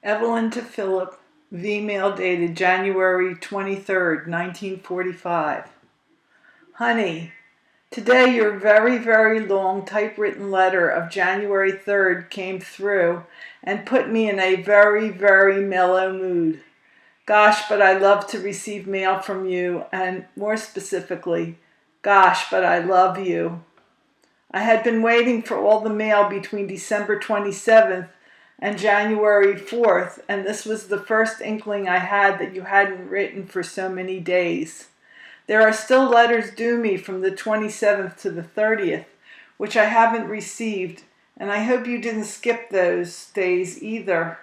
Evelyn to Philip, V-mail dated January 23rd, 1945. Honey, today your very, very long typewritten letter of January 3rd came through and put me in a very, very mellow mood. Gosh, but I love to receive mail from you, and more specifically, gosh, but I love you. I had been waiting for all the mail between December 27th and January 4th, and this was the first inkling I had that you hadn't written for so many days. There are still letters due me from the 27th to the 30th, which I haven't received, and I hope you didn't skip those days either.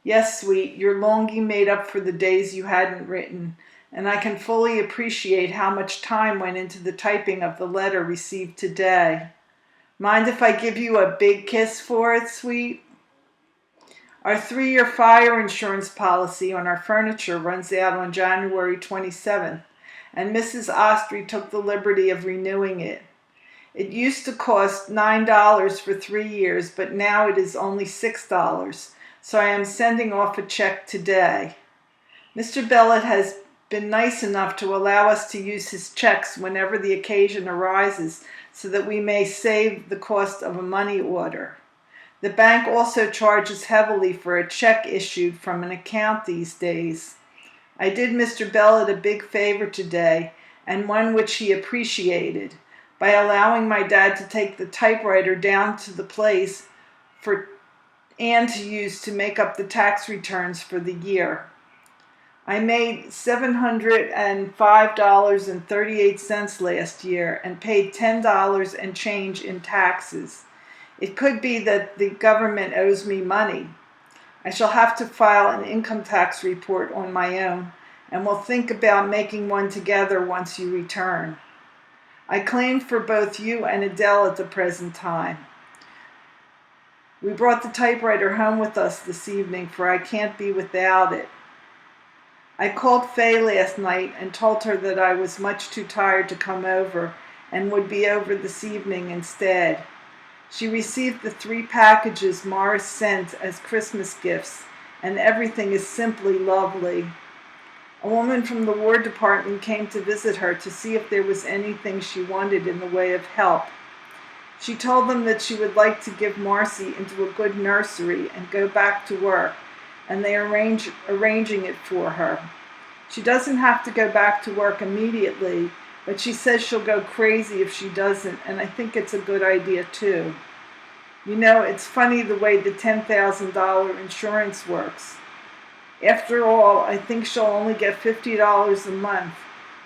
Yes, sweet, your longing made up for the days you hadn't written, and I can fully appreciate how much time went into the typing of the letter received today. Mind if I give you a big kiss for it, sweet? Our 3-year fire insurance policy on our furniture runs out on January 27th, and Mrs. Ostry took the liberty of renewing it. It used to cost $9 for 3 years, but now it is only $6, so I am sending off a check today. Mr. Bellet has been nice enough to allow us to use his checks whenever the occasion arises, so that we may save the cost of a money order. The bank also charges heavily for a check issued from an account these days. I did Mr. Bellet a big favor today, and one which he appreciated, by allowing my dad to take the typewriter down to the place and to use to make up the tax returns for the year. I made $705.38 last year and paid $10 and change in taxes. It could be that the government owes me money. I shall have to file an income tax report on my own, and will think about making one together once you return. I claim for both you and Adele at the present time. We brought the typewriter home with us this evening, for I can't be without it. I called Faye last night and told her that I was much too tired to come over and would be over this evening instead. She received the 3 packages Morris sent as Christmas gifts, and everything is simply lovely. A woman from the War Department came to visit her to see if there was anything she wanted in the way of help. She told them that she would like to give Marcy into a good nursery and go back to work, and they are arranging it for her. She doesn't have to go back to work immediately, but she says she'll go crazy if she doesn't, and I think it's a good idea too. You know, it's funny the way the $10,000 insurance works. After all, I think she'll only get $50 a month,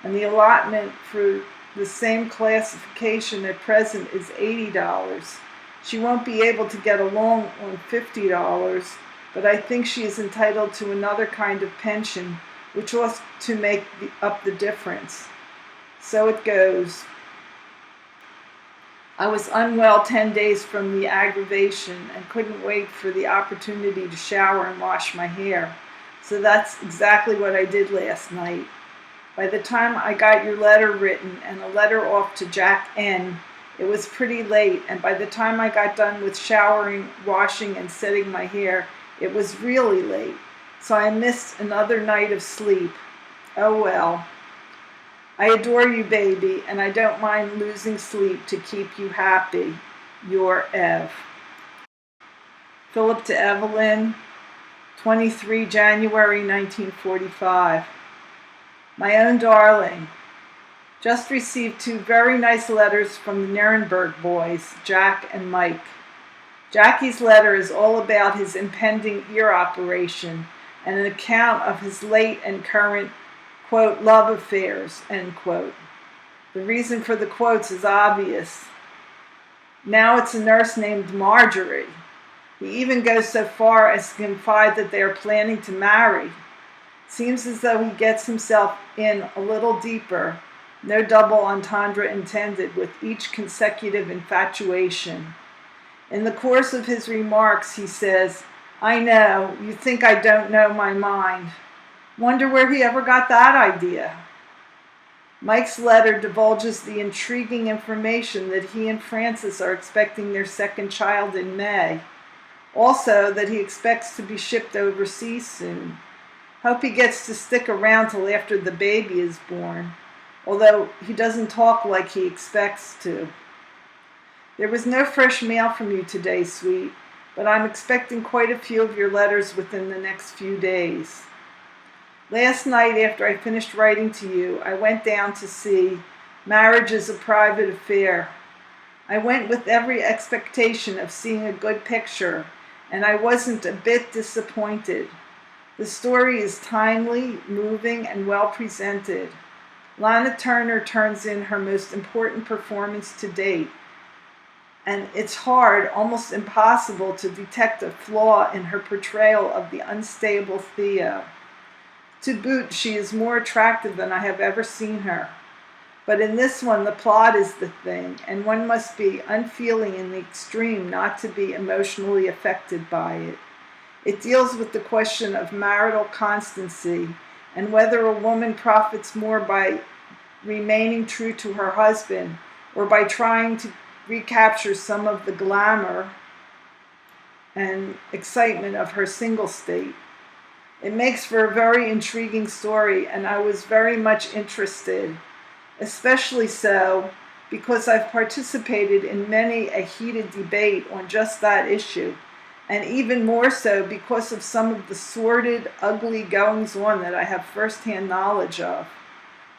and the allotment for the same classification at present is $80. She won't be able to get along on $50, but I think she is entitled to another kind of pension, which ought to make up the difference. So it goes. I was unwell 10 days from the aggravation and couldn't wait for the opportunity to shower and wash my hair. So that's exactly what I did last night. By the time I got your letter written and a letter off to Jack N., it was pretty late, and by the time I got done with showering, washing, and setting my hair, it was really late. So I missed another night of sleep. Oh well. I adore you, baby, and I don't mind losing sleep to keep you happy. Your Ev. Philip to Evelyn, 23 January 1945. My own darling, just received 2 very nice letters from the Nuremberg boys, Jack and Mike. Jackie's letter is all about his impending ear operation and an account of his late and current, quote, love affairs, end quote. The reason for the quotes is obvious. Now it's a nurse named Marjorie. He even goes so far as to confide that they are planning to marry. Seems as though he gets himself in a little deeper, no double entendre intended, with each consecutive infatuation. In the course of his remarks, he says, I know, you think I don't know my mind. Wonder where he ever got that idea. Mike's letter divulges the intriguing information that he and Frances are expecting their second child in May. Also, that he expects to be shipped overseas soon. Hope he gets to stick around till after the baby is born, although he doesn't talk like he expects to. There was no fresh mail from you today, sweet, but I'm expecting quite a few of your letters within the next few days. Last night, after I finished writing to you, I went down to see Marriage is a Private Affair. I went with every expectation of seeing a good picture, and I wasn't a bit disappointed. The story is timely, moving, and well presented. Lana Turner turns in her most important performance to date, and it's hard, almost impossible, to detect a flaw in her portrayal of the unstable Theo. To boot, she is more attractive than I have ever seen her. But in this one, the plot is the thing, and one must be unfeeling in the extreme not to be emotionally affected by it. It deals with the question of marital constancy and whether a woman profits more by remaining true to her husband or by trying to recapture some of the glamour and excitement of her single state. It makes for a very intriguing story, and I was very much interested, especially so because I've participated in many a heated debate on just that issue, and even more so because of some of the sordid, ugly goings-on that I have first-hand knowledge of.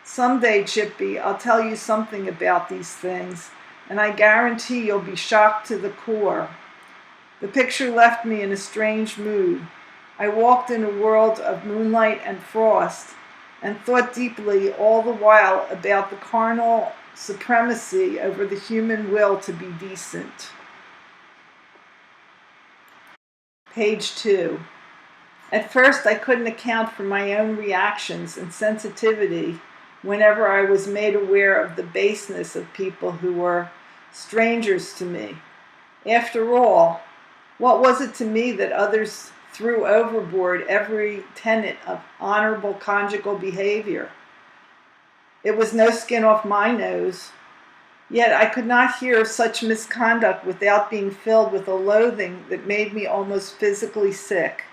Someday, Chippy, I'll tell you something about these things, and I guarantee you'll be shocked to the core. The picture left me in a strange mood. I walked in a world of moonlight and frost, and thought deeply all the while about the carnal supremacy over the human will to be decent. Page 2. At first, I couldn't account for my own reactions and sensitivity whenever I was made aware of the baseness of people who were strangers to me. After all, what was it to me that others threw overboard every tenet of honorable conjugal behavior? It was no skin off my nose. Yet I could not hear of such misconduct without being filled with a loathing that made me almost physically sick.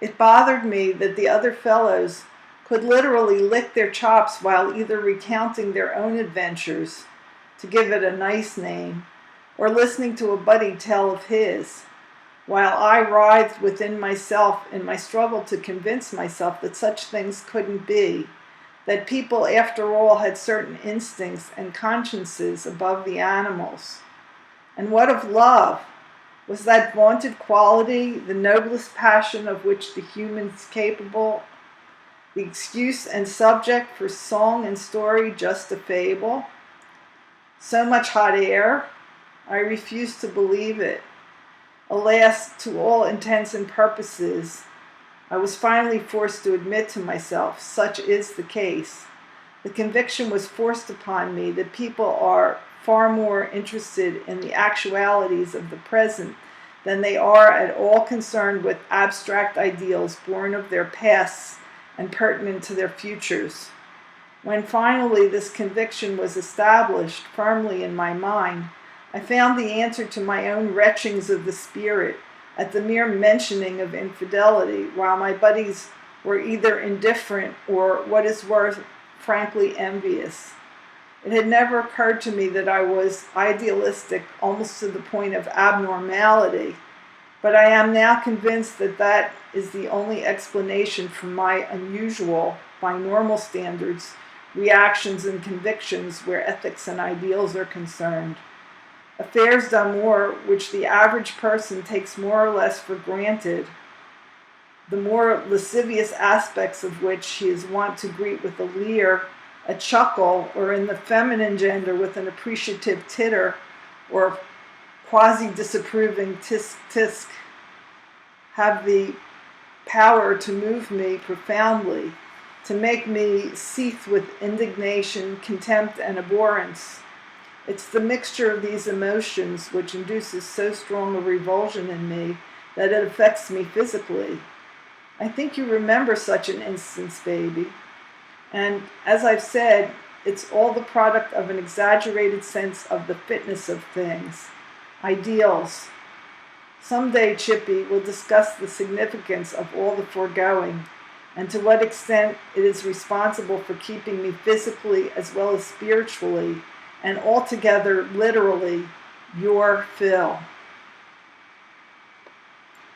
It bothered me that the other fellows could literally lick their chops while either recounting their own adventures, to give it a nice name, or listening to a buddy tell of his, while I writhed within myself in my struggle to convince myself that such things couldn't be, that people, after all, had certain instincts and consciences above the animals. And what of love? Was that vaunted quality the noblest passion of which the human's capable, the excuse and subject for song and story just a fable? So much hot air? I refuse to believe it. Alas, to all intents and purposes, I was finally forced to admit to myself, such is the case. The conviction was forced upon me that people are far more interested in the actualities of the present than they are at all concerned with abstract ideals born of their pasts and pertinent to their futures. When finally this conviction was established firmly in my mind, I found the answer to my own retchings of the spirit at the mere mentioning of infidelity, while my buddies were either indifferent or, what is worse, frankly envious. It had never occurred to me that I was idealistic almost to the point of abnormality, but I am now convinced that that is the only explanation for my unusual, by normal standards, reactions and convictions where ethics and ideals are concerned. Affairs d'amour, which the average person takes more or less for granted, the more lascivious aspects of which he is wont to greet with a leer, a chuckle, or in the feminine gender with an appreciative titter or quasi-disapproving tisk-tisk, have the power to move me profoundly, to make me seethe with indignation, contempt, and abhorrence. It's the mixture of these emotions which induces so strong a revulsion in me that it affects me physically. I think you remember such an instance, baby. And as I've said, it's all the product of an exaggerated sense of the fitness of things, ideals, Someday, Chippy, we'll discuss the significance of all the foregoing and to what extent it is responsible for keeping me physically as well as spiritually and altogether literally your Phil.